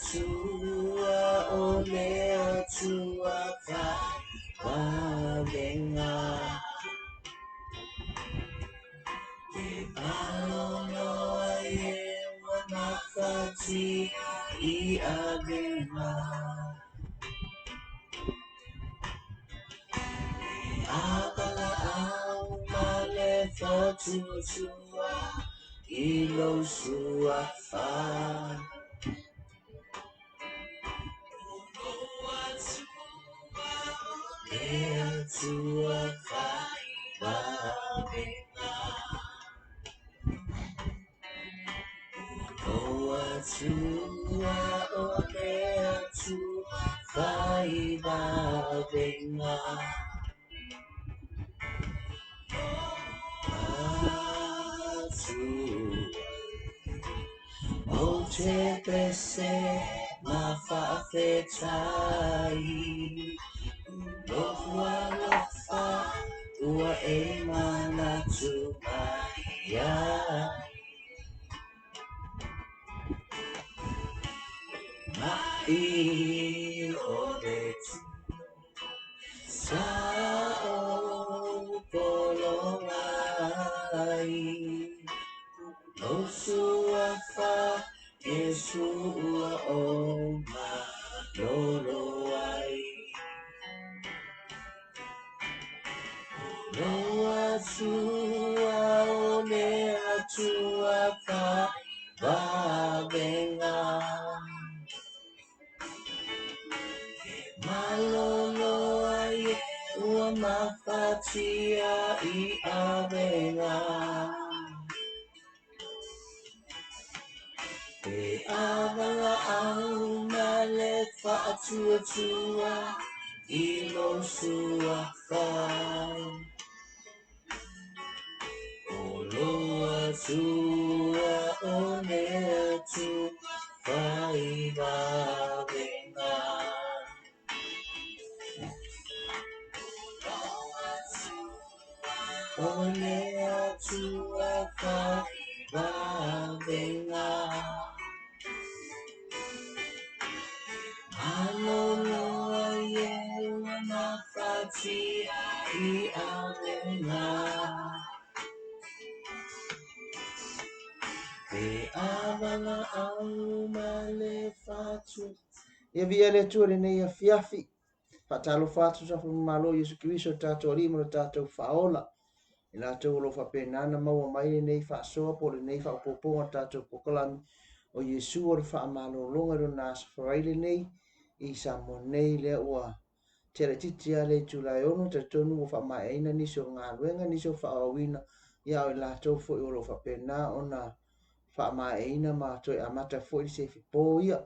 tua olea tua venga alono ye wanafati I avena abala au male fatu tua ilo sua fa tua fa Oa tua olea tua faiva venga tua o te pese ma whaafetai lofa lofa ua e mana tu ya mai o le tu sao polongai no sua fa Yesua o ma lolo ai Loa tua o mea tua fa va venga malolo ai ua mafatia I avenga Te avala au male fa tua tua I lo sua fai O loa tua o mea tua fai va venga O mea tua fai va venga Maloloa ye wana fati I avena Te avala au male fatu Ia via le tua nei a fiafi Patalo fatu sa fu malo Yesu Kristo tato lima le tato faola I la tau lo fa penana maua mai nei fa soa po le nei fa poponga tato pokolami o Yesu o le fa amalo longa ro na safaraile nei I sa mo nei le ua tere titi a le tulai ono te tonu o fa maeina niso ngā luenga niso fa awina ia o la tau fo I o lo fa pena o na fa maeina ma toi amata fo I se fipo ia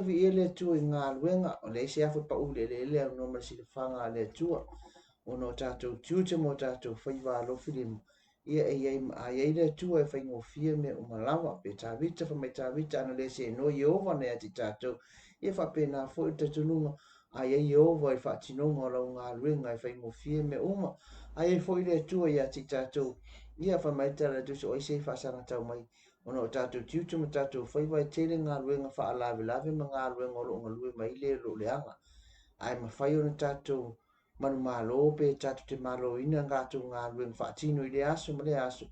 vi ele tu I ngā luenga o le se afu pa ule le no ma si le fanga le tua ono tatou tiute mo tatou whaiva lo filimu ia e iei ma a iei le tua e whaingofia me o malawa pe tāwita wha mai tāwita ana le se no Iova ne ati tatou ia wha pēnā fo I tatununga a iei Iova I wha tinonga o lau ngā luenga e whaingofia me uma a iei fo I le tua ia ati tatou ia wha mai tala tuso o ise I wha sanga tau mai ono tatou tiute mo tatou whaiva e tele ngā luenga wha alawe lawe ma ngā luenga o lo ngā lue mai le lo leanga ai ma whai o na tatou manu malo pe tatu te malo ina ngātou ngā luenga whaatino I le aso ma le aso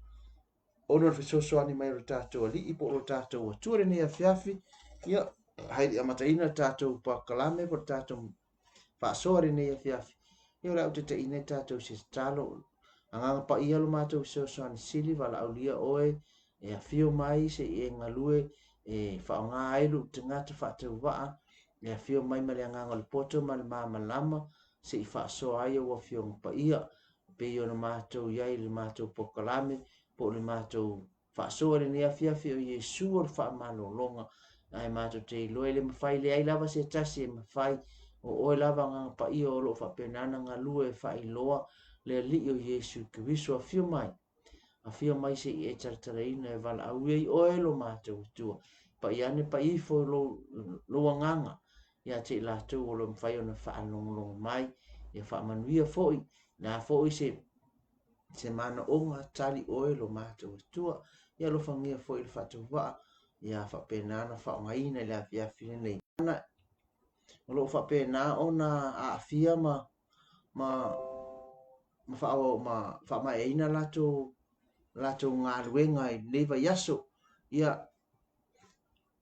ono fisoso ani mai o tatou ali I po o tatou a tuare ni a fiafi ia haidi amataina tatou pa kalame po tatou whaasoa ni a fiafi ia lau te ina tatou se talo anganga pa ia lo mātou fisoso ani sili wala aulia oe e a fio mai se I e ngalue e whaonga ailu te ngata whaatau waa e a fio mai male anganga le poto ma le māmalama se I whaasoa ai o fionga pa ia pe i ona mātou iai le mātou pokalame po le mātou whaasoa le nea fiafi o Iesu o le whaamalolonga ai mātou te iloe le mawhai le ai lava se tasi e mawhai o oe lava nganga pa ia o lo whapenana ngā lua e whailoa le li o Iesu Kiriso a fio mai se I e tarataraina e vala au ei oe lo mātou tua pa i ane pa I fo lo nganga ia te lātou o lo mwhai o na whaalonglong mai ia whaamanuia foi na foi se mana o ngā tali oe lo mātou tua ia lo whangia foi le whātou waa ia whapena na whaongaina le afiafi nei. Ana o lo whapena ona a afia ma whaeina lato ngā ruenga i leiva yaso ia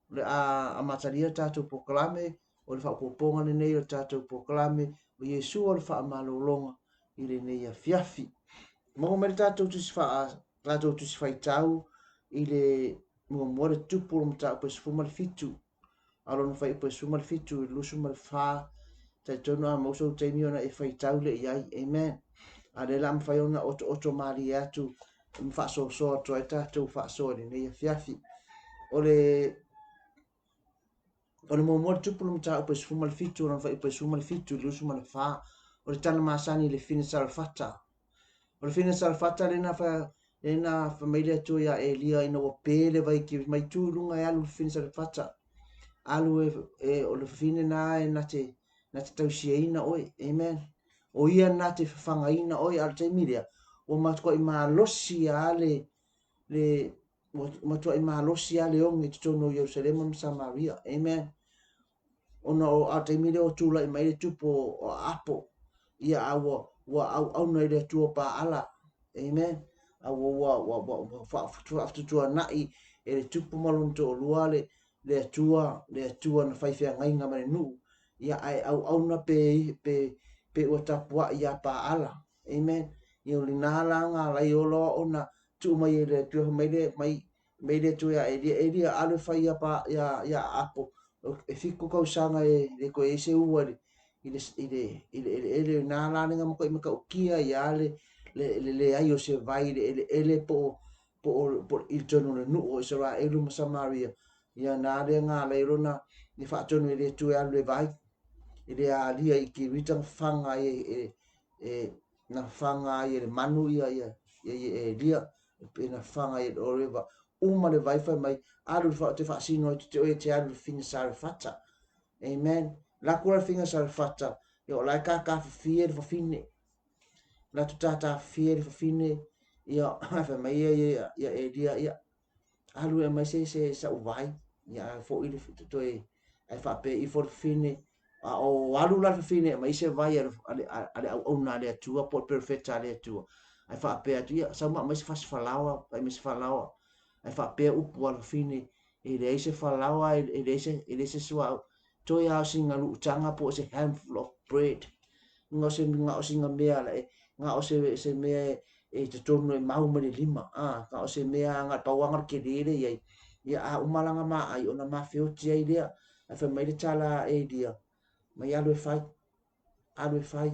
le a mataria tātou pokalame o le whapoponga le nei o tātou pokalame o Yesu o le whaamalolonga i le nei a fiafi. Mo me tātou tusi whaitau i le mua le tupu o mta upe sifuma le fitu. Alo na whai upe sifuma le fitu i lusu ma le wha tai tono a mauso taimi ona e whaitau le iai. Amen. A le lam whai ona oto maari atu mwhaaso soa toa e tātou whaaso le nei a fiafi. O le mua le tupu o mta upe sifuma le fitu o na whai upe sifuma le fitu i lusu ma le wha o le tana masani le fina salfata. O le fina salfata le na whamaile atu ia Elia ina wa pele vai ki mai tū lunga e alu le fina salfata. Alu o le fina na e na te tausia ina oi. Amen. O ia na te whanga ina oi al te miria. O matua i maa losi a le matua i maa losi a le onge te tono Jerusalema ma Samaria. Amen. Ona o al te miria o tūla i mai le tupo o apo. Ia awa au na ile tua pa ala. Amen. Awa whaftutua nai e le tupu malunto o luale le atua na whaifea ngainga mare nuu. Ia ai au na pe ua tapua ia pa ala. Amen. Ia li nala ngā lai olo ona tu mai e le tua mai le tua Elia alu whai ia pa ia apo. E fiku kausanga e le koe e se ua ile nala nga mako i maka ukia ia le ai o se vai le po il tono le nuu o Israelu ma Samaria. Ia nā rea ngā lai rona ni whaatonu i le tue alu le vai. I le alia i ki rita whanga na whanga i le manu ia lia e na whanga i le oreva. Uma le vai whai mai alu te whaasino i te oe te alu le finga sare fata. Amen. La kura finga sare fata. Ia o lai ka whiwhia le whawhine. La tu tata whiwhia le whawhine. Ia whai mai ia lia ia. Alu e mai se sa uvai. Ia fo ili toi ai whape i for fine. O alu la fine mai se vai ale au na le atua po perfecta le atua. Ai whape atu ia sa mai se fas falawa. Ai mai se falawa. Ai whape upu ala fine. E le se falawa e le se sua. Toi au singa lu utanga po se handful of bread. Nga o singa mea la e. Nga o se mea e te tonu e mau mele lima. Nga o se mea nga pawanga ke lere iai. Ia a umalanga maa ai ona maa whioti ai lea. Ai wha mai le tala e lia. Mai alu e whai. Alu e whai.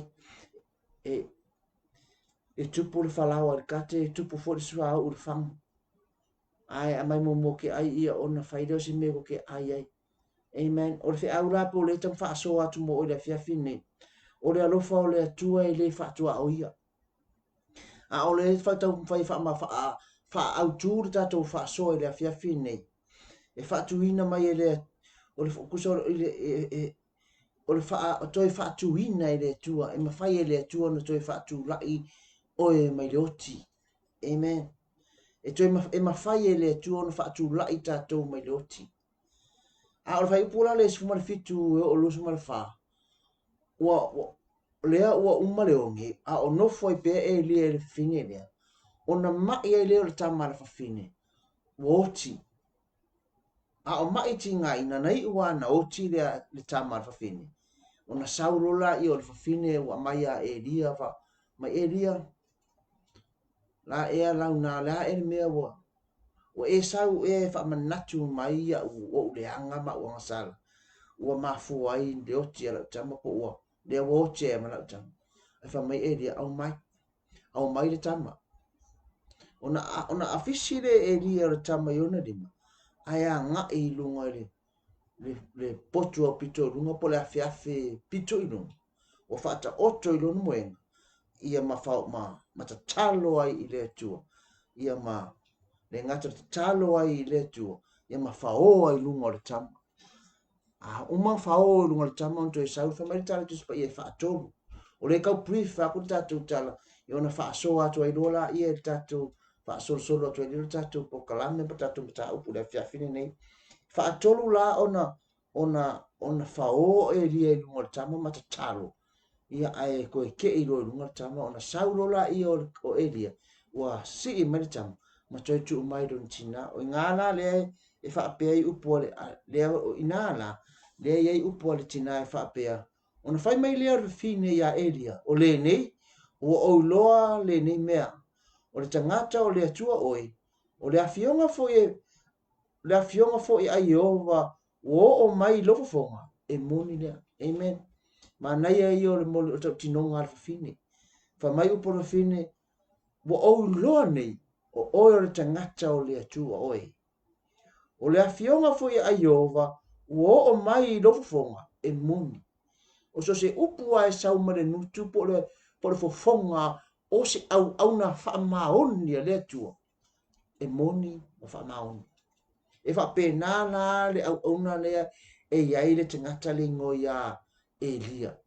E tupu le whalawa le kate. E tupu fo le sua au le whangu. Ai a mai mo ke ai ia ona whai leo si mego ke ai ai. Amen. O le whi au rapo o le tam wha aso atu mo o le whiawhine. O le alofa o le atua e le whaatua o ia. A o le whaitau whai wha au tūru tātou wha aso e le whiawhine. E whaatuina mai e le o le kusa o le toi whaatuina e le atua. E mawhai e le atua na toi whaatu lai o e mai le oti. Amen. E toi mawhai e le atua na whaatu lai tātou mai le oti. A o le whai upula le sifuma le fitu o lusu ma le wha. Lea ua umale onge, a o nofo i pea e lia e le fine lea. O na mai e leo le tama le fafine. Ua oti. A o mai ti ngā ina nei ua na oti lea le tama le fafine. O na saurola i o le fafine ua mai a e lia fa. Mai e lia. La ea lau na la e le mea ua. Ua e sau e fa manatu mai ia ua uleanga ma ua ngasala. Ua mafu ai le oti ala tama po ua. Le oti e mana tama. E fa mai e lia au mai le tama. Ona afisi le e lia le tama iona lima. Aya nga e lunga le potu o pito lunga po le afiafe pito ilunga. O fata oto ilunga moenga. Ia ma tatalo ai i le atua. Ia ma le ngata tatalo ai i le atua. Ia ma fao ai lunga o le tama. Uma fao lunga le tama onto e sau fa mai tala tuspa ia fa atolu. O le kau prifa ku tatu tala. Ia ona fa so atu ai lola ia tatu fa sol atu le tatu po kalame pa tatu ta upu le fiafine nei fa tolu la ona fao e lia i lunga tama matatalo ia ai ko ke i lo lunga tama ona saulo la i o elia wa si i mai tama ma toi tu mai don tina o ngana le e fa pe i upu le o inala le i upu le tina e fa pe ona fai mai le fine ia elia o le nei o loa le nei mea o le tangata o le atua oi o le afionga fo i ai ova o mai lofo fonga e moni lea amen mana ia i o le moli o tau tinonga alfa fine fa mai upo le fine o loa nei o le tangata o le atua oi o le afionga fo i ai ova o mai lofo fonga e moni o so se upu ai sau mare nutu po le fofonga o se au na fa maoni le atua e moni o fa maoni e fa pena na le au na le e ai le tangata le ngoia Elia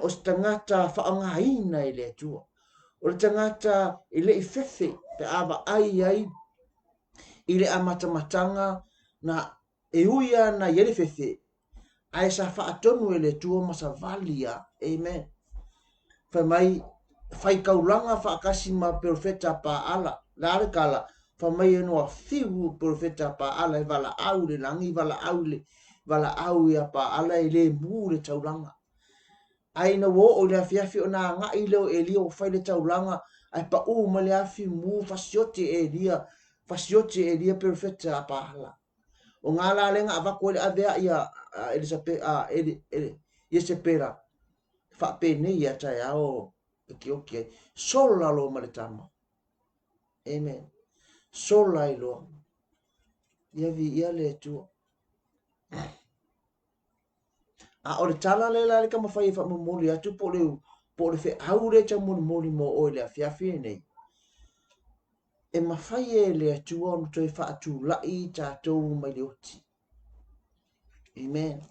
o se tangata fa ngaina i le atua o le tangata i le ifefe pe ava ai i le amatamatanga na e uia na yele fefe ai sa fa atonu e le tua masavalia amen fa mai fai kaulanga fa kasi ma profeta pa ala la kala fa mai no fiu profeta pa ala vala au le langi vala au ya pa ala ile mu le taulanga ai na wo o le afiafi ona nga ile o Elia o fai le taulanga ai pa u ma le afi mu fasiote Elia profeta pa ala o ngala le nga va ko le avea ia Elizabeth Yesepera fa pe ne ia ta ya o okay sola lo maletama amen sola lo ia vi ia le tu a o le tala le la le kama fai fa mo moli atu po le fe aure cha mo moli mo o le afia fi nei e ma fai e le atu on to fa atu la i ta to mai le oti amen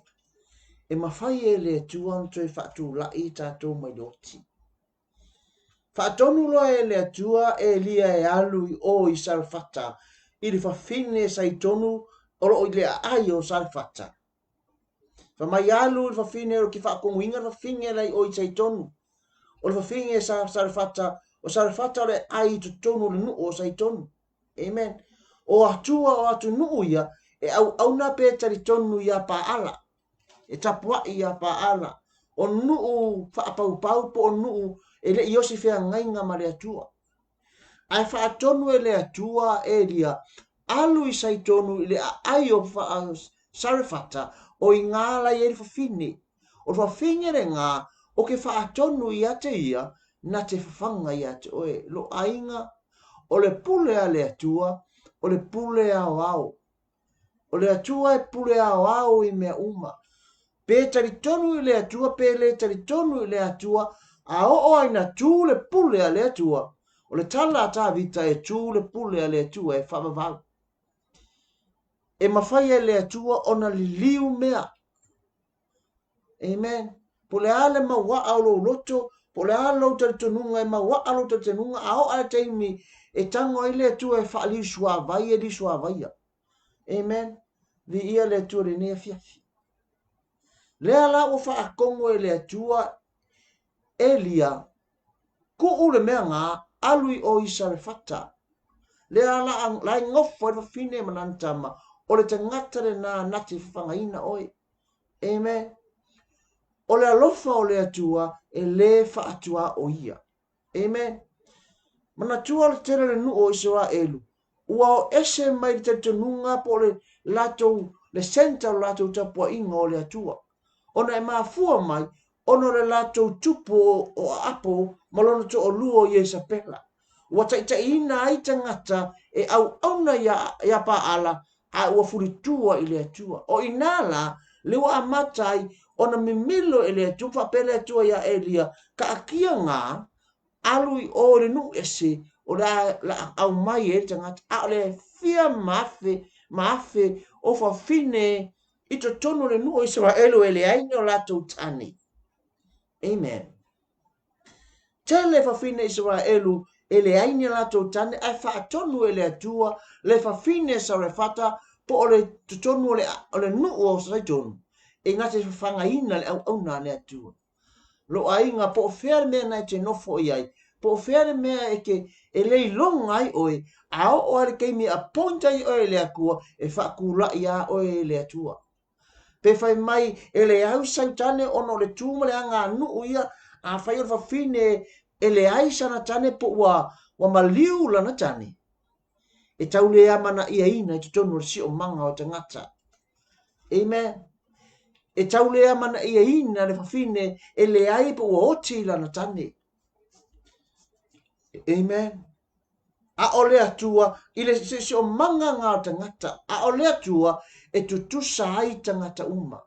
e ma fai e le atu on to fa atu la i ta to mai le oti Faatonu loa e le atua e lia e alu o i salfata. I le fafine saitonu oro i le ai o salfata. Fa mai alu i fafine o ki faakonguinga fafine lai o i saitonu. O le fafine sa salfata o salfata o le ai tutonu le nuu o saitonu. Amen. O atua o atu nuu ia e au na pe talitonu ia pa ala. E tapua ia pa ala. O nuu faapau po o nuu ele iosi fea ngainga mare atua. Ai fa atonu ele atua Elia. Alu i saitonu ile ai o fa sarifata o i ngala i ele fafine. O fafine le ngā o ke fa atonu i ate ia na te fafanga i ate oe. Lo ainga o le pule a le atua o le pule a wao. O le atua e pule a wao i mea uma. Pe talitonu i le atua pe le talitonu i le atua a o aina tu le pule a le atua. O le tala ta vita e tu le pule a le atua e whamavau. E mawhai e le atua ona li liu mea. Amen. Po le ale ma wa alo loto, po le alo talitonunga e ma wa alo talitonunga a o a teimi e tango i le atua e wha li sua vai e li sua vai. Amen. Vi ia le atua le nea fiafi. Le ala o wha a kongo e le atua Elia, ku ule mea ngā, alui o isa le fata. Le ala lai ngofo e fine manantama, o le tangata le nā nati whangaina oi. Amen. O le alofa o le atua, e le wha atua o ia. Amen. Mana tua le tere le nu o isa wa elu. Ua o ese mai te tenunga po le lato, le senta o lato tapua inga o le atua. Ona e mafua mai, ono le lato tupu o apo malono to o luo i Isabela. Wata ita ina ai tangata e au na ya pa ala a ua furitua i le atua. O inala le wa amatai ona mimilo i le atua fa pele atua ya Elia ka akia ngā alui o le nu ese o la au mai e tangata a le fia mafe o fa fine ito tono le nu o Israelo ele aino lato tani. Amen. Tele fa fine Israelu ele aini la to tane ai fa tonu ele atua le fa fine sa re fata po ole tonu ole nu o sa tonu e ngate fanga ina le au na le atua lo ainga po fer me na te no fo ai po fer me e ke ele long ai oi a o ale ke mi aponta i o le akua e fa kula ia o le atua pe fai mai ele au sautane ono le tuma le anga nu ia a fai o fa fine ele ai sana tane po wa maliu la na tane e tau le amana ia ina te tonu si o manga o tangata amen e tau le amana ia ina le fa fine ele ai po o oti la na tane amen a ole atua ile se o manga nga tangata a ole atua e tutusa ai tangata uma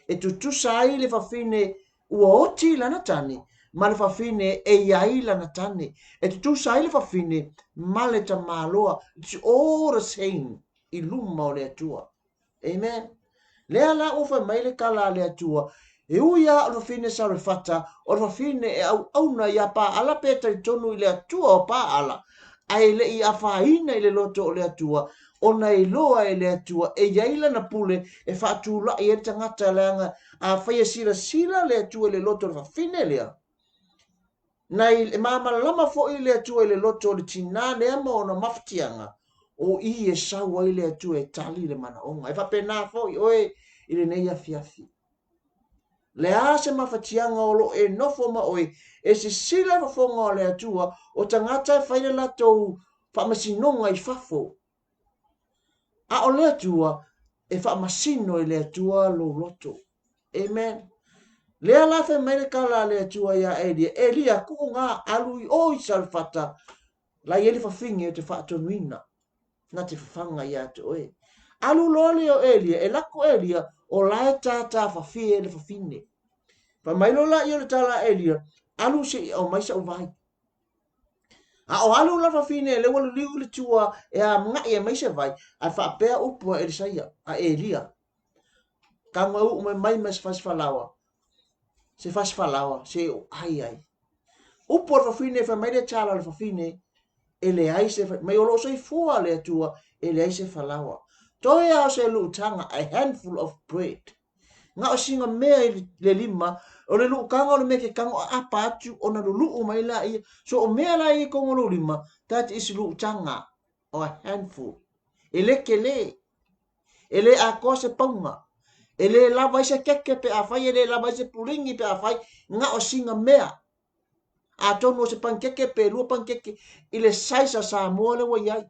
e tutusa ai le fa fine ua oti lana tane ma le fa fine e iai lana tane e tutusa ai le fa fine ma le tamaloa it's all the same i luma o le atua amen le ala o fa mai le kala le atua e uia o fine sa re fata o fine e au na ia pa ala peta i tonu i le atua o pa ala ai le i afaina i le loto o le atua ona i loa e le atua e iaila na pule e whaatula i e tangata leanga a whaia sila le atua le loto le fine lea na i mama lama fo i le atua i le loto le tina le ama ona maftianga o i e sawa i le atua e tali le mana onga e whapena fo i oe i le neia fiafi le ase mafatianga o lo e nofo ma oe e se sila fafonga o le atua o tangata e whaile latou whamasinonga i fafo a o le atua e whaamasino i le atua lo loto amen lea la fe mai le kala le atua ia elia ku nga alu i o i salfata la yeli fa fingi o te whaatonuina na te whanga ia te oe alu lole o elia e lako elia o lae tata whawhie le whawhine pa mai lo la i o le tala elia alu se o maisa o vai a o alu la whawhine le walu liu le tua e a mga e maisa vai a whaapea upua e saia a elia ka ngau mai mas fasfalawa se fasfalawa se ai upua whawhine fa mai le tala le whawhine ele ai se mai o lo so i fua le tua ele ai se falawa toe a se luutanga a handful of bread nga o singa mea le lima o le luukanga o le meke kango apa atu o na luu mai la ia so o mea la i kongo lo lima that is luutanga o a handful ele kele ele a kose paunga ele lava se keke pe a fai ele lava se puringi pe a fai nga o singa mea a tono se pankeke pe lua pankeke ile saisa sa mole wa yai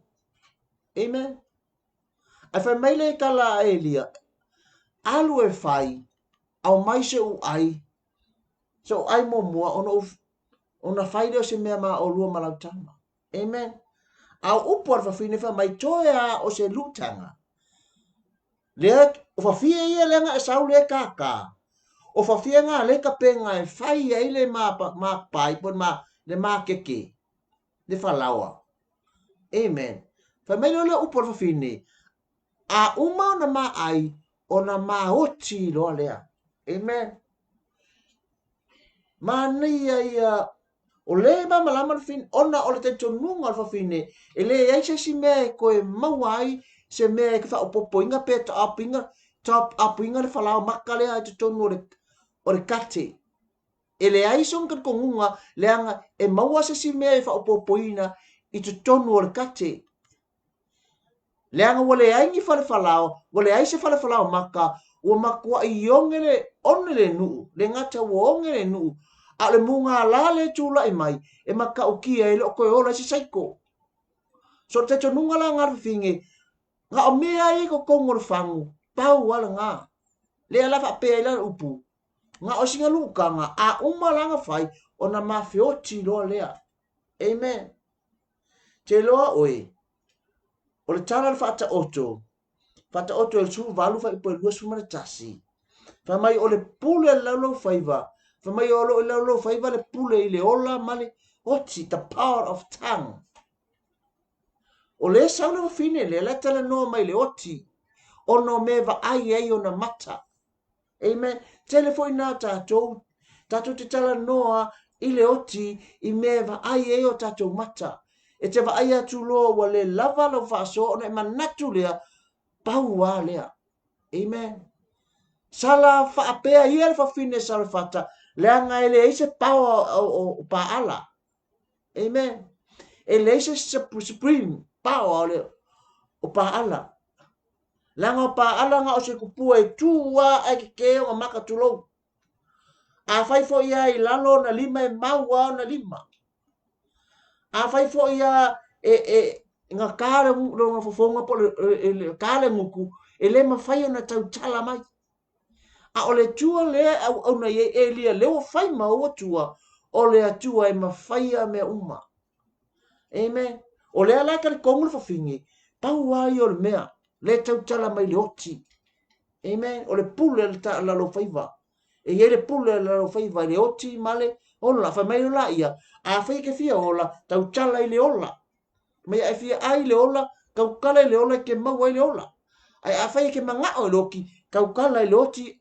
amen a fai mai le kala elia alu e fai au mai se u ai so ai mo mua ona fai le se mea ma o lua malautanga amen au upor fa fine fa mai toea o se lutanga le o fa fie ia le nga sa le kaka o fa fie nga le ka penga e fai ai le ma pai pon ma le ma keke le falawa amen fa mai le upor fa fine a uma na ma ai ona ma oti lo lea amen mania ia o le ba malama fin ona o le te tonunga fa fine ele ai se si me ko e mawai se me ke fa popo inga pe top up inga le fala makale ai te tonu o le kate ele ai son ka kongunga le anga e mawa se si me fa popo ina i te tonu o le kate le anga wale ai ngi fala wale ai se fala maka o makua i ongele onele nu le ngata wo ongele nu a le munga la le tula i mai e maka o kia e lo ko ola si saiko so te tonunga la ngar finge nga o mea e ko kongor fangu pau wala nga le ala fa pe la upu nga o singa luka nga a umalanga fai ona mafioti lo lea amen te lo oi o le tala fata oto el su valu fa i po lua su mana tasi fa mai o le pule lalo faiva fa mai o lo faiva le pule i le ola male oti the power of tongue o le sauna fine le la tala no mai le oti ono meva ai ona mata amen telefone na tato te tala noa I le oti I mea va ai e o tatou mata. E te va ai atu loa wa le lava lo whaaso ona e manatu lea pau wā lea. Amen. Sala whaapea ia le whawhine salafata. Leanga e le eise pau o paala. Amen. E le eise supreme pau o paala. Langa o paala nga o se kupua e tua ai ke keo o maka tulou. A fai fo ia I lalo na lima e maua na lima. A fai fo ia nga kare nga fofonga po le kare nguku e le mawhai na tau tala mai. A o le tua le au na e lia leo fai maua tua o le atua e mawhai a mea uma. Amen. O le alaika le kongu le fafingi pau ai o le mea le tau tala mai le oti. Amen. O le pule le ta la lo faiva. E ye le pule la lo faiva le oti male ola fa mai la ia. A fai ke fia ola tau tala I le ola. Mai ai fia ai le ola kau kala le ola ke mau ai le ola. Ai a fai ke manga o loki kau kala le oti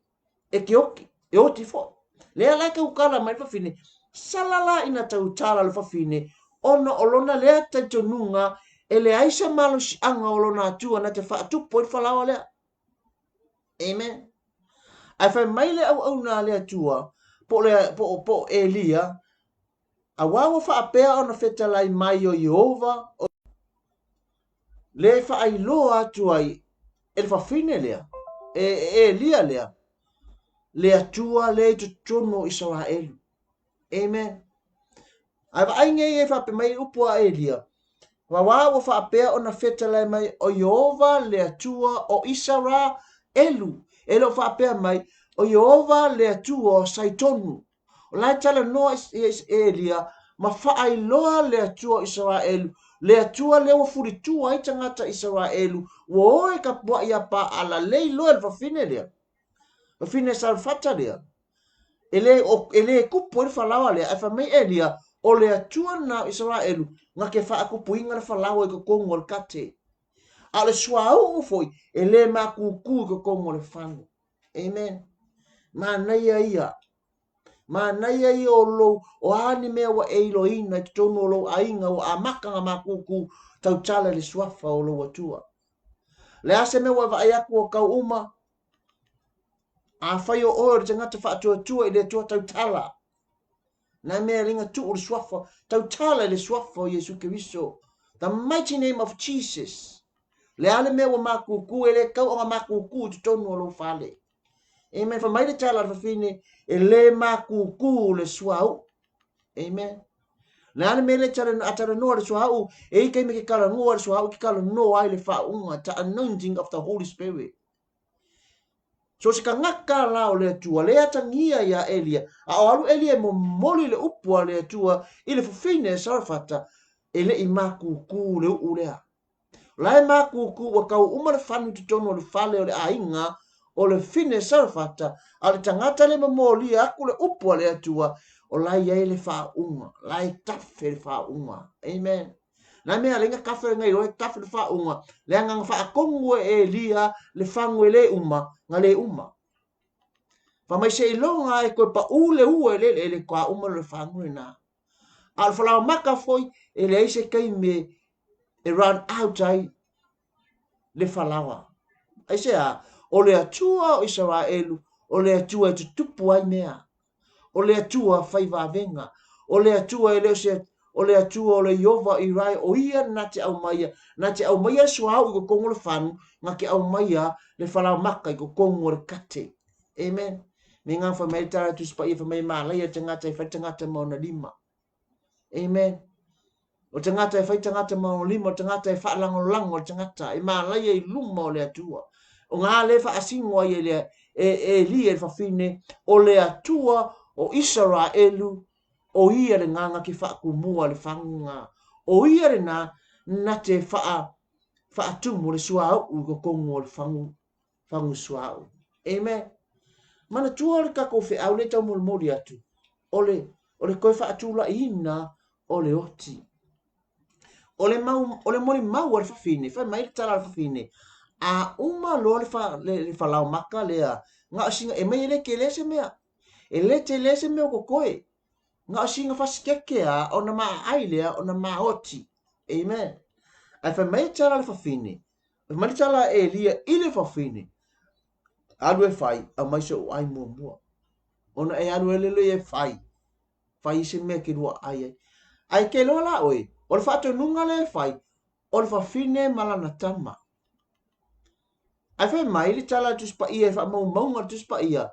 e ke oki e oti fo. Le ala kau kala mai fa fine. Salala ina tau tala le fa fine. Ona olona le te tonunga e le aisa malo si anga olona atua na te whaatupo I whalawa lea. Amen. Ai whai maile au na le atua po Elia a wawa whaapea ona whetalai mai o Yehova le whaai loa atua I e le whawhine lea Elia lea le atua le tutono Israelu. Amen. Ai ai nge e whape mai upua Elia wa wawa whaapea ona whetalai mai o Yehova le atua o Israelu. E lo whaapea mai o Yehova le atua o Saitonu. O lai tala noa Elia ma whaai loa le atua o Israelu. Le atua le wafuritua I tangata Israelu. Wo oe ka pua ia pa ala lei loa le whawhine lea. Whawhine salfata lea. Ele kupu I whalawa lea. Ai whamei Elia o le atua na Israelu. Nga ke whaakupu inga le whalawa I ka kongo le kate. A le suau foi e le makuku I ka kongo le whanu. Amen. Ma naia ia. Ma naia ia o lo o ani mea wa eiloina I tono o lo ainga o amaka nga makuku tau tala le suafa o lo atua. Le ase mea wa vaayaku o kau uma. A whai o oe te ngata whaatua tua I le tua tau tala. Na mea ringa tu o le suafa. Tau tala le suafa o Yesu Keriso. The mighty name of Jesus. Le ale mea wa makuku e le kau o makuku te tono o lo fale. Amen. Fa mai le tala fa fine e le makuku le suau. Amen. Le ale mea le tala atara noa le suau e ike me ke kala noa le suau ke kala noa ai le whaunga ta anointing of the Holy Spirit. So se ka ngaka la o le atua, le atangia ia Elia. A o alu Elia mo moli le upua le atua I le fufine e sarafata e le I makuku le ulea. Lai makuku wa kau uma le whanu tutono le fale o le ainga o le fine sarafata a le tangata le mamoli aku le upua le atua o lai ei le whaunga, lai tafe le whaunga. Amen. Na mea lenga kafe ngai roe tafe le whaunga, le anga whaakongu e Elia le whangu e le uma, nga le uma. Whamai se ilonga e koe pa ule ue le kwa uma le whangu e nā. Al whalao maka foi e le eise kei me e run out ai le whalawa. Aise a, o le atua o Israelu, o le atua e tutupu ai mea. O le atua whaiva venga. O le atua e leo se, o le atua o le Iova I rai o ia na te au maia. Na te au maia suau I ko kongo le whanu, nga ke au maia le whalao maka I ko kongo le kate. Amen. Me ngā whamai tara tu spa I whamai mālaia te ngata I whai tangata mauna lima. Amen. O te ngata e whai tangata mauna lima, o te ngata e whaalangolango o te ngata, e mālaia I luma o le atua. O ngā le whaasingoa I le e li e whawhine, o le atua o Israelu, o ia le nganga ki whaakumua le whangunga. O ia le na te whaatumu le suau u ko kongo le whangu suau. Amen. Mana tua le kako whi au le tau mori atu. O le koe whaatula ina o le oti. O le mori mau al whawhine, whai mai le tala al whawhine. A uma lo le whalau maka lea. Ngā singa e mai le ke lese mea. E le te lese mea ko koe. nga singa fasikekea ona ma ailea ona ma oti. Amen. Ai fa mai tala le fafine. Mai tala Elia ile fafine. Alu e fai a mai so ai mua. Ona e alu ele le e fai. Fai se me ke rua ai. Ai ke lola oi. O le fato nunga le fai. O le fafine malana tama. Ai fa mai le tala tuspa ia fa maunga tuspa ia.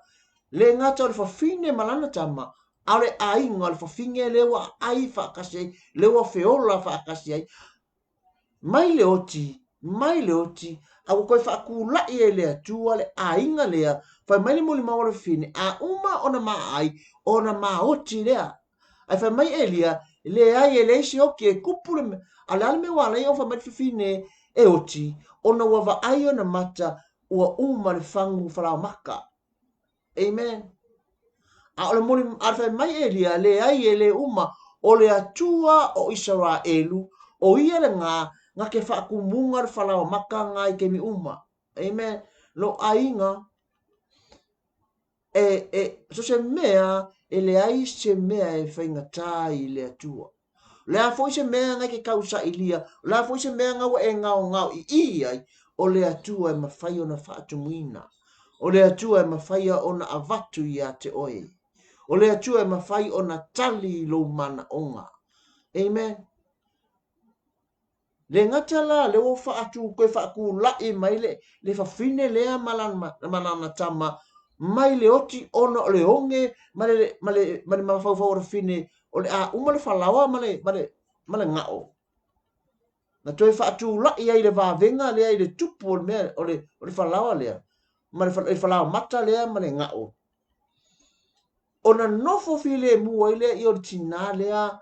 Le ngata o le fafine malana tama. Ale ai nga le fafinge lewa ai fa kasi. Lewa feola fa kasi ai. Mai le oti, a koe wha ku lai e lea tua le a inga lea, whai mai le muli maua le fine, a uma ona maa ai, ona maa oti lea. Ai whai mai e lea, le ai e leisi oki e kupu le, a le alme wala i o whai mai fine e oti, ona wawa ai ona mata, ua uma le whangu whalao maka. Amen. A ole muli, a whai mai e lea, le ai e le uma, o le atua o Israelu, o ia le ngā, nga ke whaakumunga le whalao maka ngai ke mi uma. Amen. Lo ainga, so se mea, e le ai se mea e whainga tai le atua. Le a foi se mea ngai ke kausa ilia, le a foi se mea ngau e ngau i ai, o le atua e mawhai o na whaatumuina. O le atua e mawhai o na avatu i a te oe. O le atua e mawhai o na tali lo mana onga. Amen. Le ngata la le o whaatu koe whaaku lai mai le whawhine lea malana tama mai le oti ona o le onge male mawhauwhau o le whine o le a uma le whalawa male ngao. Na toi whaatu lai ai le vāvenga lea i le tupu o le mea o le whalawa lea. Male whalawa mata lea male ngao. Ona nofo file mua i lea i o le tina lea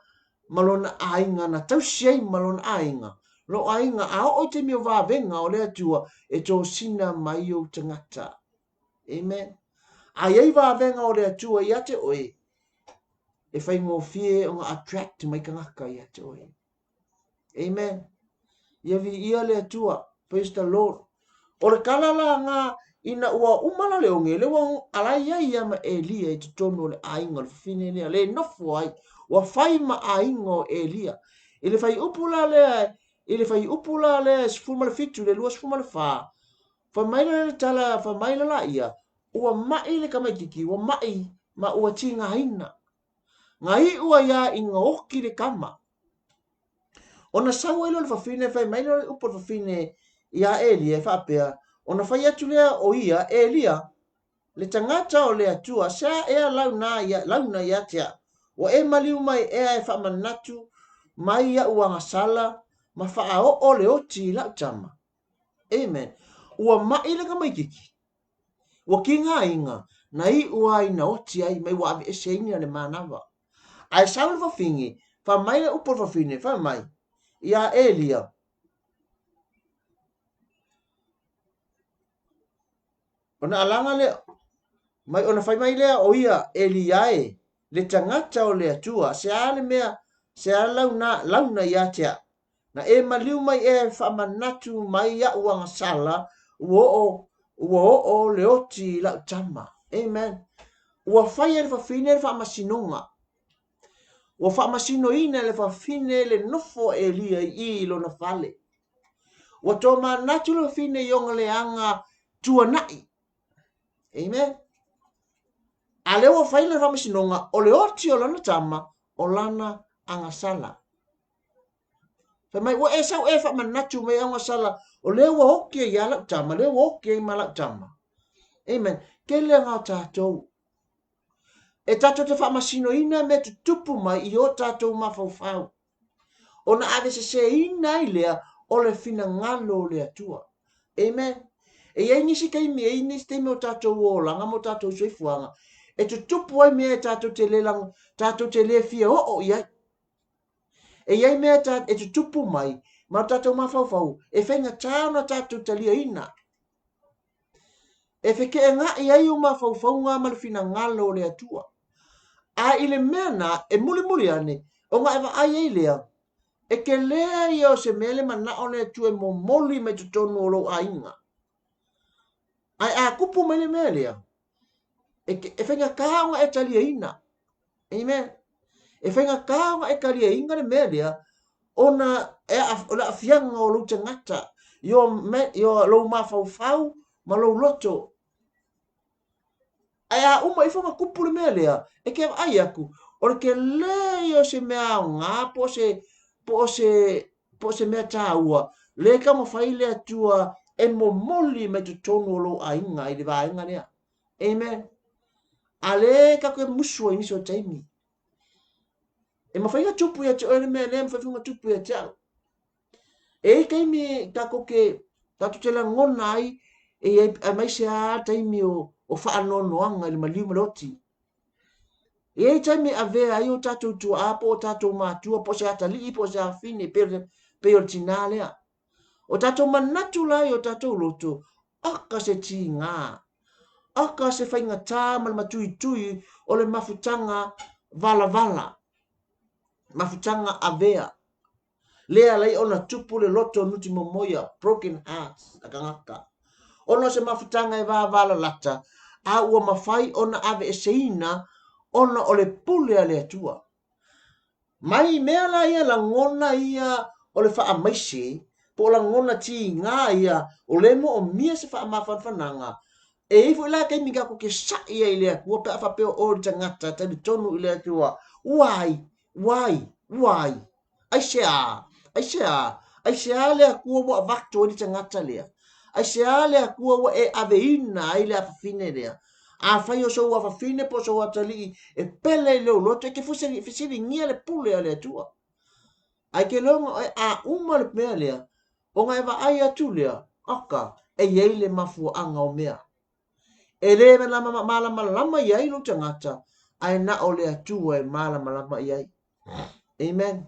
malona ainga na tausiai malona ainga. Lo ainga a o te mio vāvenga o lea tua e tō sina mai o tangata. Amen. A iei vāvenga o lea tua i ate oe. E whai ngō fie o ngā attract mai kangaka i ate oe. Amen. Ia vi ia lea tua. Praise the Lord. O le kalala ngā ina ua umala le onge. Le wang alai ai ama Elia i te tono le ainga le fine lea. Le nofu ai. Wa whai ma ainga o Elia. Ile whai upula lea Ile fai upula le sfuma le fitu le lua sfuma le fa. Fa maila le tala, fa maila la ia. Ua mai le kamaitiki, ua mai ma ua ti ngā hina. Ngā hi ua ia i ngā oki le kama. Ona sawa ilo le fafine, fai maila le upo le fafine ia Elia, fa apea. Ona fai atu lea o ia, Elia, le tangata o le atua, sea ea launa ia tea. Wa e maliu mai ea e fa manatu, mai ia ua ngasala, ma faa o le oti la tama. Amen. Ua mai le kamaikiki. Ua ki ngā inga, na i ua ina oti ai, mai ua avi ese ini ane manawa. Ai saule fafingi, fa mai le upo fafine, fa mai. Ia Elia. Ona alanga le, mai ona fai mai lea o ia Eliae, le tangata o le atua, se ale mea, se ale launa ia tea. Na e maliu mai e whamanatu mai ia uanga sala, ua o le oti la tama. Amen. Ua whai e le whawhine le whamasinonga. Ua whamasino ina le whawhine le nofo e lia i lo na whale. Ua tō manatu le whawhine ionga le anga tua nai. Amen. A le ua whai le whamasinonga o le oti o lana tama o lana anga sala. Fa mai wa esa e fa manatu me anga sala o le wa hoke ya la tama le wa hoke ma la tama. Amen. Ke le nga tatou. E tatou te fa masino ina me te tupu mai i o tatou ma fau. Ona ave se ina i lea o le fina ngalo le atua. Amen. E ia nisi kai me e nisi te me o tatou o langa mo tatou soifuanga. E te tupu ai me tatou te le lang tatou te le fia o ia. E iai mea e te tupu mai, ma tatou mawhauwhau, e whenga tāna tatou talia ina. E whike e ngā i ai o mawhauwhau ngā malawhina ngalo le atua. A ile mea na, e muli ane, o ngā ewa ai ei lea, e ke lea i o se mele mana o le atua e mo moli me te tonu o lo a inga. Ai a kupu me le mea lea, e whenga kāonga e talia ina. Amen. e whainga kāwa e karia inga le melia, ona afianga o lo tangata, yo lo mafau ma lo loto. Aya uma ifonga kupu le melia, e ke ai aku, ora ke le o se mea ngā, po se mea tāua, le ka mo whaile atua, e mo moli me tu tonu o lo a inga, i le vā inga nea. Amen. Ale ka koe musua iniso taimi. E mawhainga tupu ya te oere mea lea mawhainga tupu ya te au. E kaimi ka koke tatu te la ngona ai e mai se a taimi o whaanonoanga i le maliu maloti. E taimi a vea ai o tatou tua apo o tatou mātua po se atali po se awhine pe o tina lea. O tatou manatu lai o tatou loto aka se ti ngā. Aka se whainga tā matui tui o le mafutanga vala. Mafutanga avea. Lea lai ona tupu le loto nuti momoia, broken hearts, akangaka. Ona se mafutanga e vala lata, a ua mawhai ona ave e seina, ona o le pule a le atua. Mai mea la ia la ngona ia o le wha maisi, po la ngona ti ngā ia, o le mo o mia se wha mafanfananga, e ifu ila kai miga ko ke sa ia i lea kua pe a whapeo o tangata, tabi tonu i lea tua, wai, ai sea lea kua wa vakto i tangata lea, ai sea lea kua wa e aveina i lea fafine lea, a whai o so wa fafine po so wa tali e pele leo loto, e ke fusiri ngia le pule a lea tua. Ai ke longa a uma le mea lea, o ngai wa ai atu lea, aka, e yeile mafua anga o mea. E le me malama iai lo tangata, ai na o le atua e malama iai. Amen.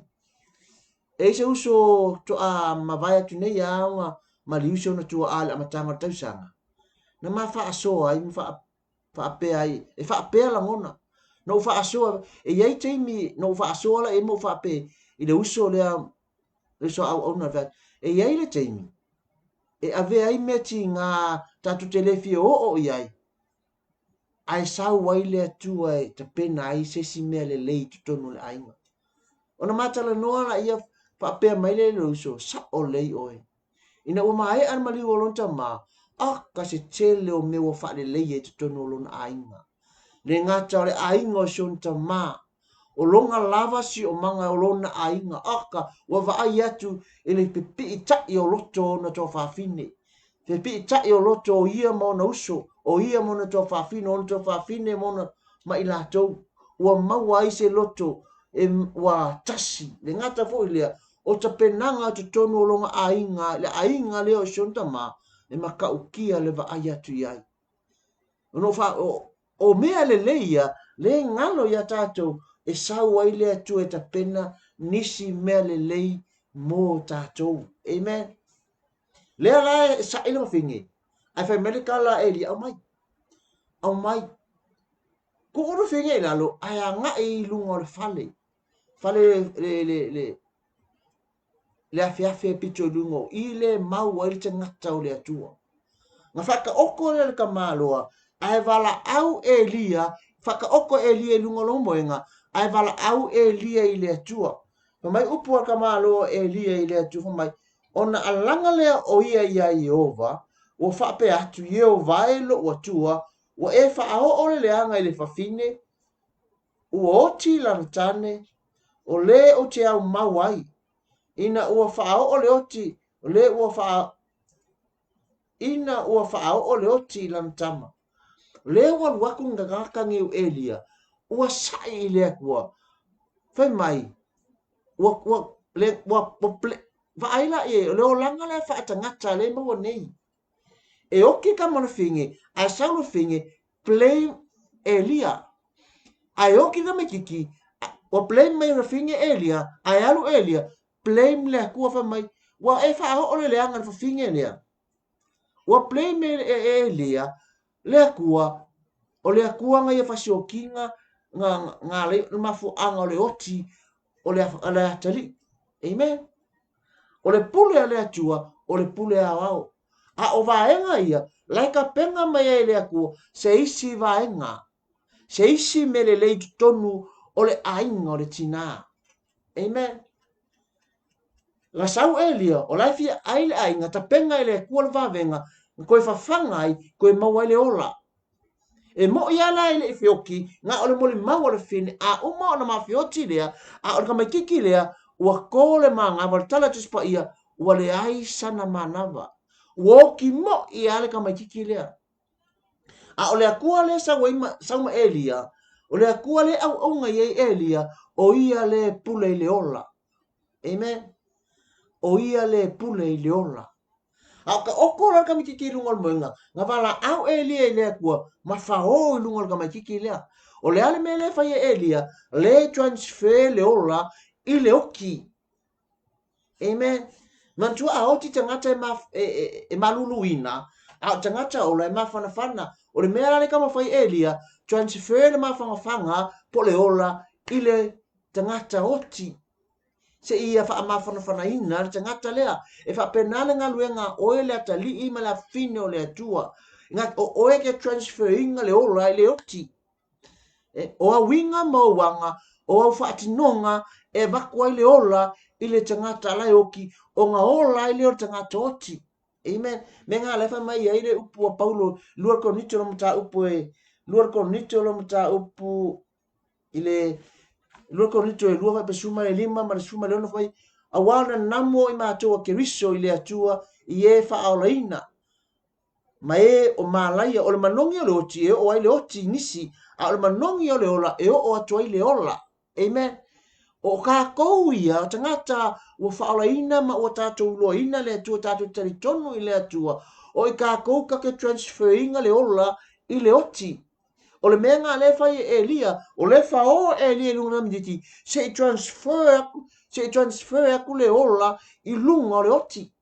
E se uso to a mavaya tune ia nga maliuso na tua ala amatanga tausanga. Na ma fa aso ai fa pe ai e fa pe la ngona. No fa aso e iai teimi no fa aso la e mo fa pe i le uso le so au ona va e iai le teimi. E ave ai meti nga tatu telefi o iai. Ai sau waile atua e te pena ai se si mea le lei tutonu le ainga. Ona matala noa la ia whapea maile le uso, sa o lei oe. Ina ua mai an mali o lonta ma, ka se tele o mewa whale lei e tutonu o lona ainga. Le ngata o le ainga o shonta ma, o longa lava si o manga o lona ainga, ka ua vaai atu ele pepi i tai o loto na tō whawhine. Pepi i tai o loto o ia mo na uso, o ia mo na tō whawhine, o na tō whawhine mo na mailatou. Ua maua i se loto, e wa tasi le ngata fo ile o ta penanga te tonu o longa ainga leo shonta ma e maka ukia le va ai atu iai no fa o mea le leia le ngalo ya tatou e sau ai le atu e ta pena nisi mea le lei mo tatou. Amen. Le ala sa ilo fingi ai fa medicala eli au mai ko oro fingi lalo ai nga e lungo le fale le afiafe pito lungo i le mau ai te ngata o le atua. Nga whaka oko le ka maloa, ai wala au Elia, whaka oko Elia lungo lomoenga, ai wala au Elia i le atua. Mai upua ka maloa Elia i le atua, mai ona alanga lea o ia Iova, o whape atu Iova e lo o atua, o e wha o le leanga i le whawhine, o oti lanatane, o le o te au mawai, ina ua whaao o le oti, o le ua whaao, ina ua whaao o le oti lantama. Le ua luaku ngakakangi u Elia, ua sai i lea kua, whai mai, vaaila e, le o langa le whaatangata le maua nei. E oki ka mana whinge, a saulo whinge, blame Elia. Ai oki na me kiki, wa blame mai rafinge Elia, ai alu Elia, blame le kua fa mai, wa e fa o le anga fa finge Elia. Wa blame Elia, le kua, o le kua nga ia fa siokinga nga le mafu anga o le oti o le atali. Amen. O le pule a le atua, o le pule a wao. A o vaenga ia, laika penga mai e le kua, se isi vaenga. Se isi me le tonu o le ainga o le tina. Amen. La sau Elia o lai fia ai le ainga ta penga ile kua le vavenga koe whawhanga ai koe maua le ola. E mo ia la ile i fioki nga o le mole maua le fine a uma o na mafioti lea a o le kamaikiki lea ua kole manga wale tala tuspa ia ua le ai sana manava. Woki mo ia le kamaikiki lea. A o le akua le sauma Elia o le akua le au ngai Elia o ia le pule i le ola. Amen. O ia le pule i le ola. A ka oko la ka mikiki lunga le moinga. Nga wala au Elia i lea kua ma whao i lunga le ka mikiki lea. O le ale me le whai Elia le transfer le ola i le oki. Amen. Mantua a oti tangata e malulu ina. A tangata o le mawhanawhana. O le mea le ka mawhai Elia transfer le mawhanawhanga po le ola i le tangata oti. Se ia fa mawhanawhana ina le tangata lea. E fa penale ngā luenga oe le atali i ma la fine o le atua. Ngā oe ke transfer inga le ola i le oti. O a winga mauanga o au whaatinonga e wakua i le ola i le tangata alai oki o ngā ola i le o tangata oti. Amen. Me ngā lefa mai ai le upu a Paulo luar konito lo mta upu e luar konito lo mta upu i le luar konito e luar pe suma le lima ma le suma le ono fai awana namo i mātua keriso i le atua i e whaalaina. Ma e o malaia o le manongi o le oti e o ai le oti nisi a o le manongi o le ola e o atua i le ola. Amen. O ka kou ia o tangata ua whaalaina ma ua tātou uloa ina le atua tātou taritonu i le atua. O i ka kou ka ke transferinga le ola i le oti. O le mea ngā le whai Elia, o le whao Elia lunga namiditi, se i transfer aku le ola i lunga o le oti.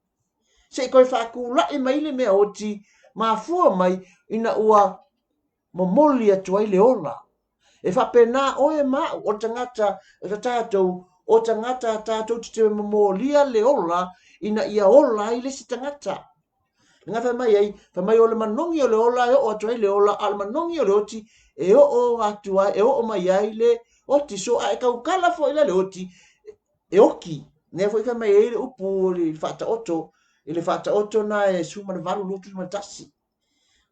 Se i koe whaaku lai mai le mea oti, ma fua mai ina ua momoli atua i le ola. E whapena oe ma o tangata tātou, o tangata tātou te momolia le ola, ina ia ola i le si tangata. Nga whamai ai, whamai o le manongi o le ola, e o atua i le ola, al manongi o le oti, e o atua, e o mai ai le oti, so a e kau kala fo ila le oti, e oki. Nga whamai ai le upu le whata oto, i le whata oto na e suma le valu lotu ma tasi.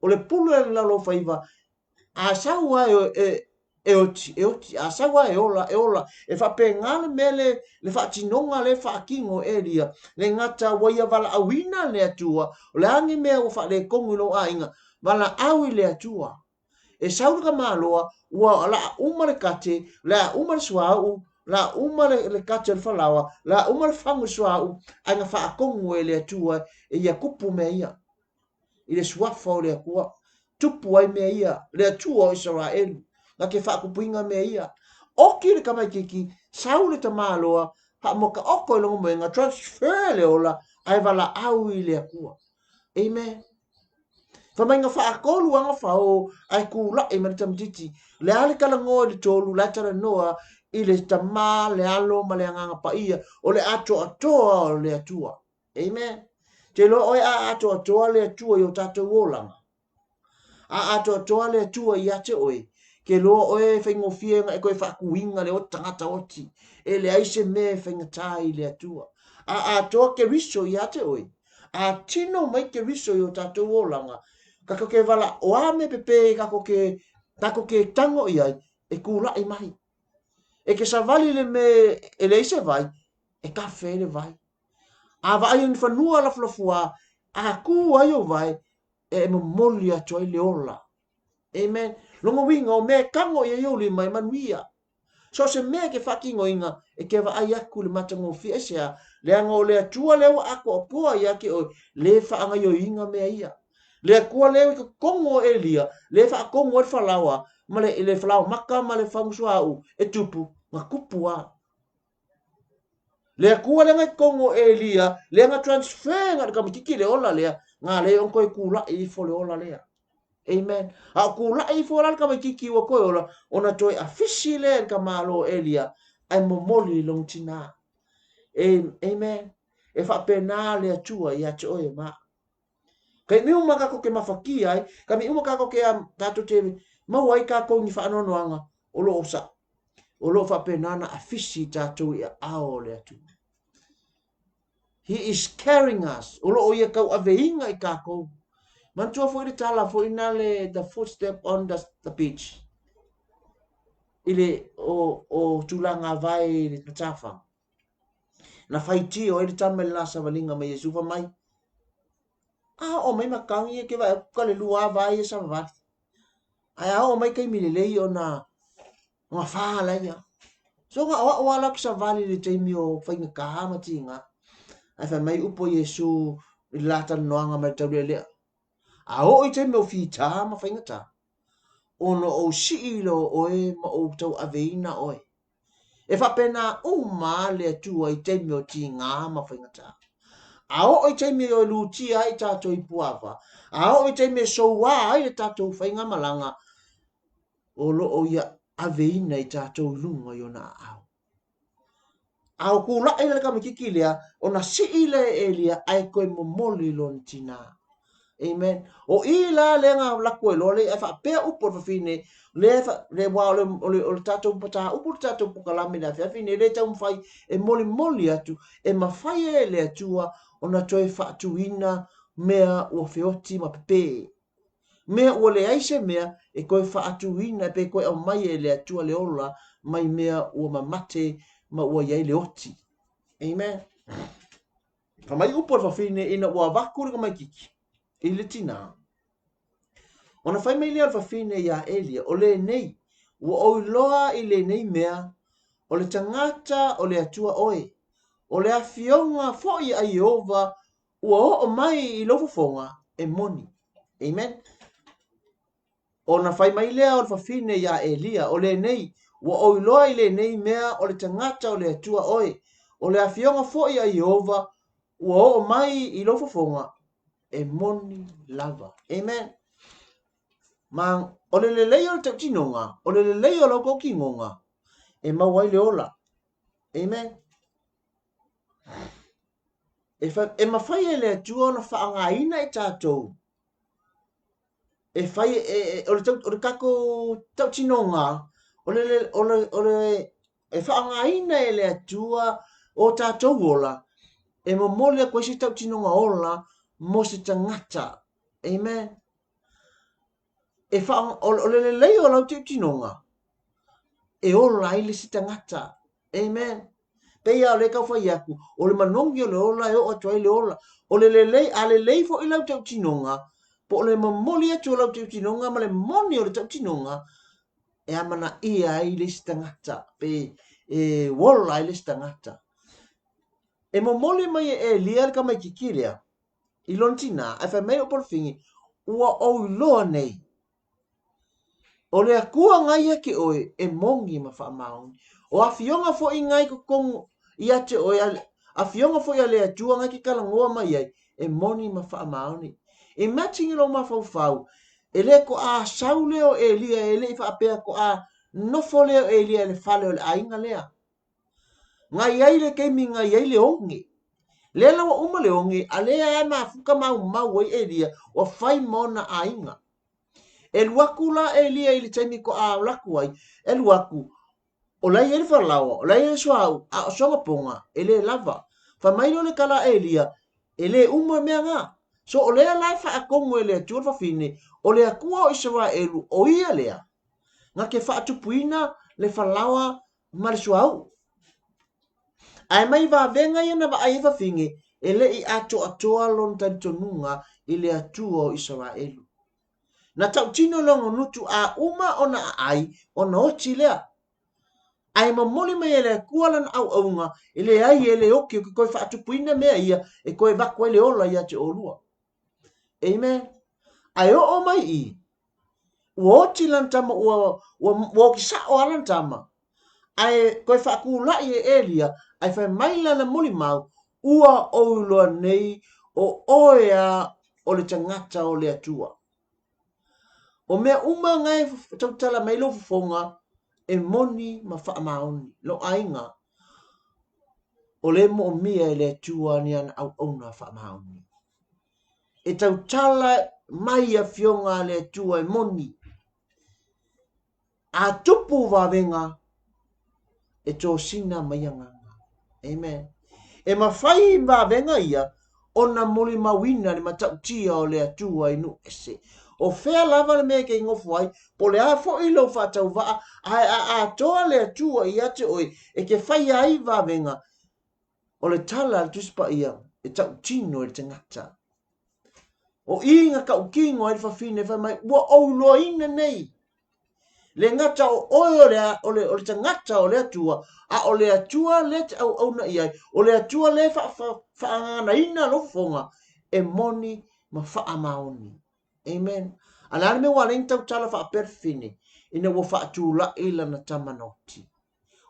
O le pulu e lalo whaiva, a saua e oti, a saua e ola, e whape ngale mele, le whatinonga le whakingo Elia, le ngata waia wala awina le atua, o le angi mea o whale kongu no a inga, wala awi le atua. E saurika maloa, ua la umare kate, la umare suau, la umare le kate le whalawa, la umare whangu suau, anga whaakongu e le atua, e ia kupu mea ia. I le suafa o le akua, tupu ai mea ia, le atua o Israelu, nga ke whaakupuinga mea ia. Oki le kamaikiki, sau le tamaloa, ha moka oko i longo moenga, transfer le ola, ai wala au i le akua. Amen. Whamainga whaakolu anga whao, ai kula e mani tamtiti, le ale kala ngoa le tolu, le atara noa, i le tama, le alo, ma le anganga pa ia, o le ato atoa o le atua. Amen. Te lo oi a ato atoa le atua i o tatou olanga. A ato atoa le atua i ate oi. Ke lo oe whaingo fienga e koe whaakuinga le o tangata oti. E le aise me whainga tai le atua. A atoa ke riso i ate oi. A tino mai ke riso i o tatou olanga. Kako ke wala o ame pepe kako ke tango i ai. E kula i mahi. E ke savali le me e le ise vai. E kafe le vai. A vai un whanua la flafua. A ku ai o vai. E momoli atua i le ola. Amen. Longo winga o me kango i euli mai manuia. So se me ke whakingo inga e ke wa ai aku le matango fiesea. Le anga o le atua leo ako o pua i ake o le whaanga i o inga mea ia. Le akua leo i ka kongo Elia. Le wha kongo e whalawa. Ma le whalawa maka ma le whangusua au. E tupu. Nga kupua. Le akua le ngai kongo Elia. Le nga transfer nga kamitiki le ola lea. Nga le onko e kula i fo le ola lea. Amen. A kula i fo la kamitiki wa koe ola. Ona toi afisi le ka malo Elia. Ai momoli long tina. Amen. E wha pena le atua i ate oe maa. Kai mi uma kako ke mafaki ai, ka mi uma kako ke tato te mau ai kako ni whaanonoanga o lo osa. o lo whapenana a fisi tātou i ao le atu. He is carrying us. O lo o ia kau aveinga i kākou. Mantua fo i tala fo ina le the footstep on the beach. Ile o tulanga vai le tafa. Na faiti o ile tama le lasa valinga mai Yesu fa mai. O mai makangi e ke vai ka le lua vai e sa vai. Ai o mai kai milelei o na nga fa la ia. So nga o ala sa vali le taimi o fa nga ka ma tinga. Ai fa mai upo Yesu i lata noanga mai tau le. O i taimi o fita ma fa nga ta. Ono o siilo oe ma o tau aveina oe. E whapena o maa le atua i teimi o ti ngā ma whaingata. O i teimi o luti ai tātou i puawa. O i teimi o soua ai le tātou whainga malanga. O lo o ia aveina i tātou lunga i ona au. Au kula e le kamikiki lea o na siile e lea ai koe momoli lon tina. Amen. O ila le nga lakwe lo le fa pe upo fa fine le wa le tato pata upo tato pukalami na fa fine le tau fai e moli atu e mafai e le atua ona toe fa tuina mea o feoti ma pepe mea o le aise mea e koe fa atuina pe koe o mai e le atua le ola mai mea o mamate ma o yai le oti. Amen. Fa mai upo fa fine ina o vaku mai kiki. Ile tina. Ona fai mai lea alfafine ia Elia, o le nei, ua o loa i le nei mea, o le tangata o le atua oe, o le afionga foi a Iova, ua o mai i lofofonga e moni. Amen. Ona fai mai lea alfafine ia Elia, o le nei, ua o loa i le nei mea, o le tangata o le atua oe, o le afionga foi a Iova, ua o mai i lofofonga e moni lava. Amen. Mang o le lelei o te tinonga, o le lelei o loko kingonga, e mawai le ola. Amen. E mawhai e le atua na whaangaina e tātou. E whai o le kako tau tinonga, o le e whaangaina e le atua o tātou ola, e mamole a koe si tau tinonga ola, mo se tangata. Amen. E wha o le lei o lau te tinonga. E ola i le si tangata. Amen. Pea o le kau whai aku. O le manongi o le ola e o atua i le ola. O le lei, a le lei fo i lau te tinonga. Po o le mamoli atu o lau te tinonga, ma le moni o le te tinonga. E amana ia i le si tangata. Pe e wola i le si tangata. E mamoli mai e lia ka mai kikirea. I lontina, a whai mai o porfingi. Ua o loa nei. O le akua ngai ake oe e mongi ma wha mauni. O a fionga fo i ngai kukongo i ate oe a fionga fo i a le atua ngai ki kalangoa mai ai e moni ma wha mauni. E matingi lo ma fau fau. E le ko a sau leo e lia e le i wha apea ko a nofo leo e lia le fale o le ainga lea. Ngai ai le keimi ngai ai le ongi. Le lawa uma le ongi a lea e ma fuka mau e lia o fai mona ainga. E luaku la e lia ili taimi ko a laku ai, e luaku, o lai e whalawa, o lai e suau, a o songa ponga, e le lava. Fa mailo le kala e lia, e le umma mea ngā. So o lea lai wha a kongo e lea tuar whawhine, o lea kua o Israel elu, o ia lea. Ngā ke wha atupuina le whalawa ma le suau. Ai mai wa venga ia na wa ai whawhinge, e le i ato atoa lon tantonunga i le atua o Israel elu. Na tau tino longo nutu a uma ona ai ona oti lea. Ai mamoli mai ele kualan au aunga ele ai ele oki o koe whaatupuina mea ia e koe wakwa ele ola ia te olua. Amen. Ai o mai i. Ua oti lantama ua ki sa o alantama. Ai koe whaakula i e elia ai whai maila na moli mau ua ouloa nei o oea o le tangata o le atua. O mea uma ngai tautala mai lo fonga e moni ma wha maoni lo ainga o le mo mia e le tua ni an au ona wha maoni. E tautala mai a fionga le tua e moni. A tupu wa venga e tō sina mai anganga. Amen. E mawhai mā venga ia, ona muli mawina ni matau tia o le atua inu ese. O fea lava le mea ke ngofu ai, po le afo ilo whatau waa, a toa le atua i ate oi, e ke whai ai vā venga, o le tala le tuspa ia, e tau tino e te ngata. O inga ka ukingo ai whawhine whai mai, ua auloa ina nei. Le ngata o o le tangata o le atua, a o le atua le te au na iai, o le atua le whaangana ina lofonga, e moni ma wha maoni. Amen. Alane me wale tau tala wha perfine, ina wa wha tūla ila na tamanoti.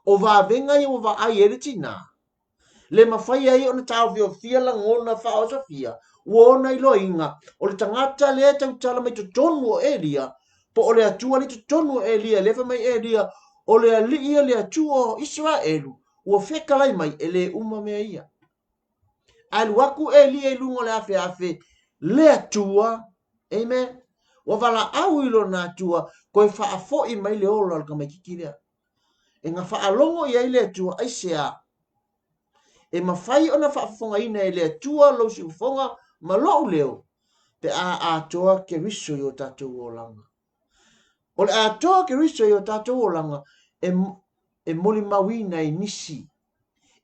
O va venga i o va ai eriti na. Le mawhai ai o na tau fio fia la ngona wha o sa fia, uona ilo inga, o le tangata le tau tala mai tonu o elia, po o le atua li tonu Elia, lefa mai Elia, o le alia le atua o Israelu, ua whekalai mai e le uma mea ia. Alu aku Elia lungo le afe, le atua, amen, wa wala au ilo na atua, koe whaafo i mai le ola alka mai kikirea. E nga whaalongo i le atua, aisea, e mawhai ona whaafonga ina e le atua, lo si ufonga, ma lou leo, pe a atoa ke riso i o tatou o langa. O le atoa ke riso i o tatou o langa, e moli mawina i nisi.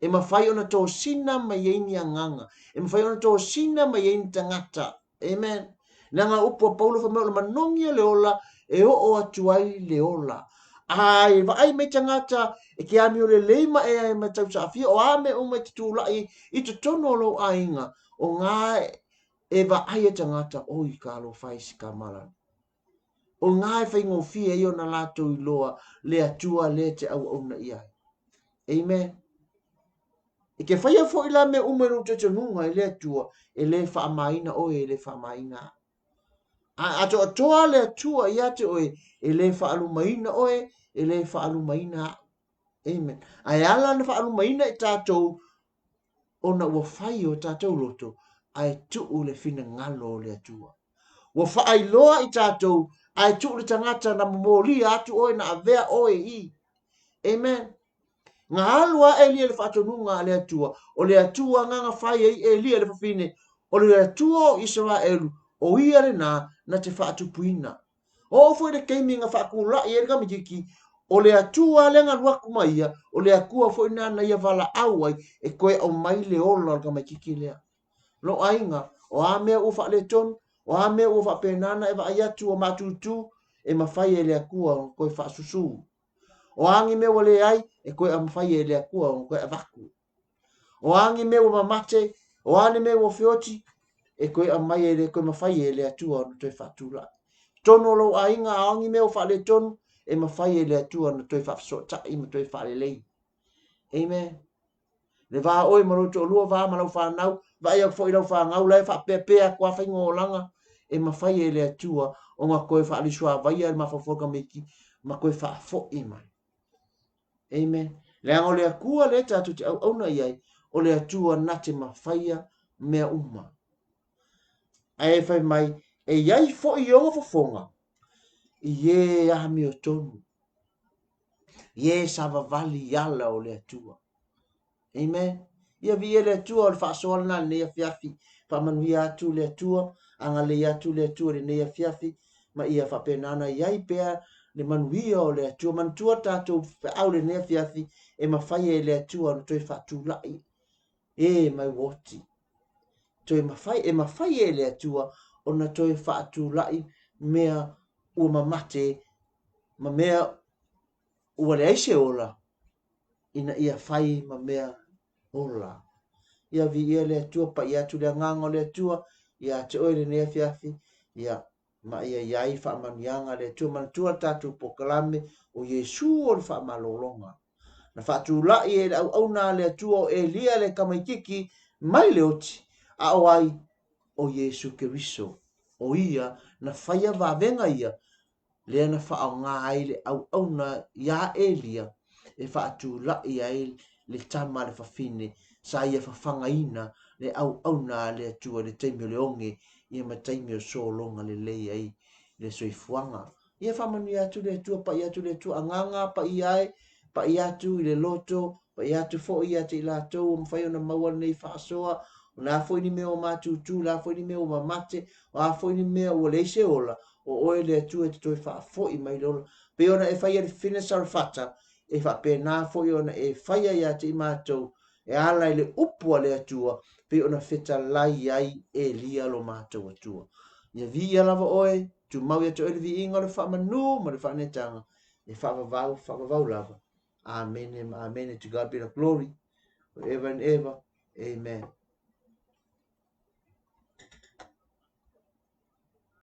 E mawhai ona tō sina mai eini anganga. E mawhai ona tō sina mai eini tangata. Amen. Nanga upo Paulo whamea o manongia le ola, e o atuai le ola. Ai, vai me tangata, e ke ami o le leima e ai ma tau saafia, o ame o mai tutulai, i te tono lo ainga, o ngā e vai e tangata, oi ka alo whaisi ka malana. O ngai fai ngō fia i o na lātou i loa le atua le te au na iai. Amen. E ke whaia fo ila me umeru te nunga i le atua e le wha maina o e le wha maina. A to atoa le atua i ate oe e le wha alu maina o e le wha alu maina. Amen. Ai ala na wha alu maina i tātou o na ua whai o tātou loto ai tuu le fina ngalo o le atua. Ua wha loa i tātou ai tu le tangata na momoli atu oi na avea oi i. Amen. Ngā halua Elia le whatonunga le atua, o le atua nganga whai e Elia le whawhine, o le atua o Israelu, o ia le na te whaatupuina. O fwoi le keimi ngā whaakula i erika mikiki, o le atua le ngā ruaku maia, o le akua fwoi na ia wala awai, e koe au mai le ola ka mikiki lea. Lo ainga, o a mea ufa le tonu, o a mea ua whapenana e wa aiatu o matutu e mawhai e lea kua koe whaasusu. O angi mea wale ai e koe a mawhai e lea kua koe a waku. O angi mea ua mamate, o ane mea ua whioti e koe a mai e lea koe mawhai e lea tua na toi whaatula. Tono lo a inga a angi mea ua whaale tonu e mawhai e lea tua na toi whaafsota i ma toi whaale lei. Amen. Le vā oi maroto o lua vā malau whanau, vai au fo i lau whangau lai whaapea kua whaingo o langa, e mawhai e lea tua o ngā koe whaalisua vai e mawhawhoka meki, ma koe whaafo i mai. Amen. Le ango lea kua le tātu te au auna iai, o lea tua nate mawhaia mea uma. Ai whai mai, e iai fo i onga whafonga, i e ahami o tonu, i e savavali yala o lea tua. Amen. Ia vi le tua o le whaasoala na le nea fiafi, whamanui atu le tua, anga le atu le tua le nea fiafi, ma ia whapenana iai pea le manuia o le tua, mantua tātou au le nea fiafi, e mawhai e le tua no toi whaatulai, e mai woti. Toi mawhai e le tua, o na toi whaatulai mea ua mamate, ma mea ua le aise ola, ina ia whai ma mea ola. Ia vi ia le tua pa ia tu le nganga le tua, ia te oe le nea fiafi, ia ma ia iai whaamanianga le tua, man tua tatu pokalame o Yesu o le whaamalolonga. Na whaatu lai e au nā le tua o Elia le kamaikiki, mai le oti, a o ai o Yesu Keriso. O ia na whaia wavenga ia, le na whaau ngā aile au na ia Elia, e whaatu lai ai le tama le whawhine, sa ia whawhanga ina le au na le atua le teimi o le onge, ia ma teimi o solonga le lei ai le soifuanga. Ia whamanu atu le atua pa i atu le atua anganga pa i ai, pa ia tu ile loto pa ia tu fo ia te la to mfai ona maua nei fa soa na fo ni me o matu tu la fo ni me o mate wa fo ni me o le se ola o le tu e to fa fo i mai lo pe ona e fai finish ar fata e fa pe na fo ona e fai ia te mato e ala ile upu le atua pe ona feta lai ai e lia lo mato atua ia vi ala vo oe tu mau ia to e vi inga le fa manu ma le fa netanga e fa vau lava. Amen. Amen. To God be the glory forever and ever. Amen.